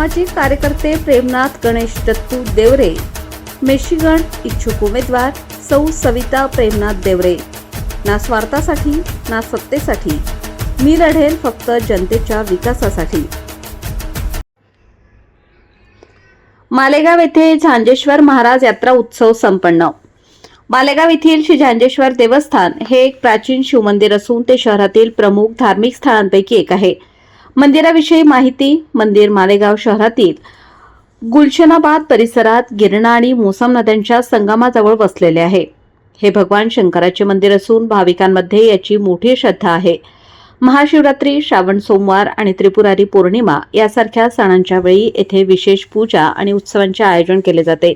सामाजिक कार्यकर्ते प्रेमनाथ गणेश दत्तू देवरे, मिशिगन इच्छुक उमेदवार सौ सविता प्रेमनाथ देवरे। ना स्वार्थासाठी ना सत्तेसाठी, मी लढेल फक्त जनतेच्या विकासासाठी। मालेगाव येथे झांजेश्वर महाराज यात्रा उत्सव संपन्न। मालेगाव येथील श्री झांजेश्वर देवस्थान हे एक प्राचीन शिवमंदिर असून ते शहरातील प्रमुख धार्मिक स्थळांपैकी एक आहे। मंदिराविषयी माहिती। मंदिर मालेगाव शहरातील गुलशनाबाद परिसरात गिरणा आणि मोसम नद्यांच्या संगमाजवळ वसलेले आहे। हे भगवान शंकराचे मंदिर असून भाविकांमध्ये याची मोठी श्रद्धा आहे। महाशिवरात्री, श्रावण सोमवार आणि त्रिपुरारी पौर्णिमा यासारख्या सणांच्या वेळी येथे विशेष पूजा आणि उत्सवांचे आयोजन केले जाते।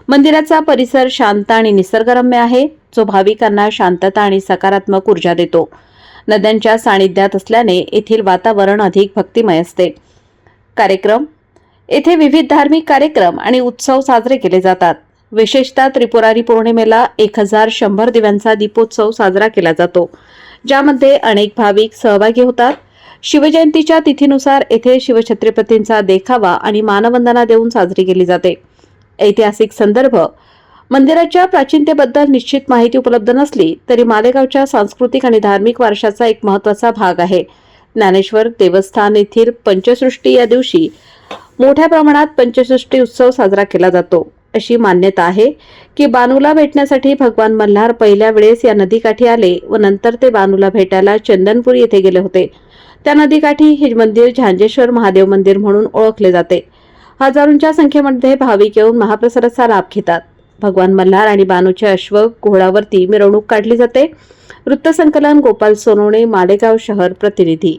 मंदिराचा परिसर शांत आणि निसर्गरम्य आहे, जो भाविकांना शांतता आणि सकारात्मक ऊर्जा देतो। नद्यांच्या सानिध्यात असल्याने येथील वातावरण अधिक भक्तिमय असते। कार्यक्रम। येथे विविध धार्मिक कार्यक्रम आणि उत्सव साजरे केले जातात। विशेषतः त्रिपुरारी पौर्णिमेला 1100 दिव्यांचा दीपोत्सव साजरा केला जातो, ज्यामध्ये अनेक भाविक सहभागी होतात। शिवजयंतीच्या तिथीनुसार येथे शिवछत्रपतींचा देखावा आणि मानवंदना देऊन साजरी केली जाते। ऐतिहासिक संदर्भ। मंदिराच्या प्राचीनतेबद्दल निश्चित माहिती उपलब्ध नसली तरी मालेगावच्या सांस्कृतिक आणि धार्मिक वारशाचा एक महत्त्वाचा भाग आहे। ज्ञानेश्वर देवस्थान येथील पंचसृष्टी या दिवशी मोठ्या प्रमाणात पंचसृष्टी उत्सव साजरा केला जातो। अशी मान्यता आहे की बानूला भेटण्यासाठी भगवान मल्हार पहिल्या वेळेस या नदीकाठी आले व नंतर ते बानूला भेटायला चंदनपुरी येथे गेले होते। त्या नदीकाठी हे मंदिर झांजेश्वर महादेव मंदिर म्हणून ओळखले जाते। हजारोंच्या संख्येमध्ये भाविक येऊन महाप्रसादाचा लाभ घेतात। भगवान मल्हार आणि बानूच्या अश्व घोडावरती मिरवणूक काढली जाते। वृत्तसंकलन गोपाल सोनवणे, मालेगाव शहर प्रतिनिधी।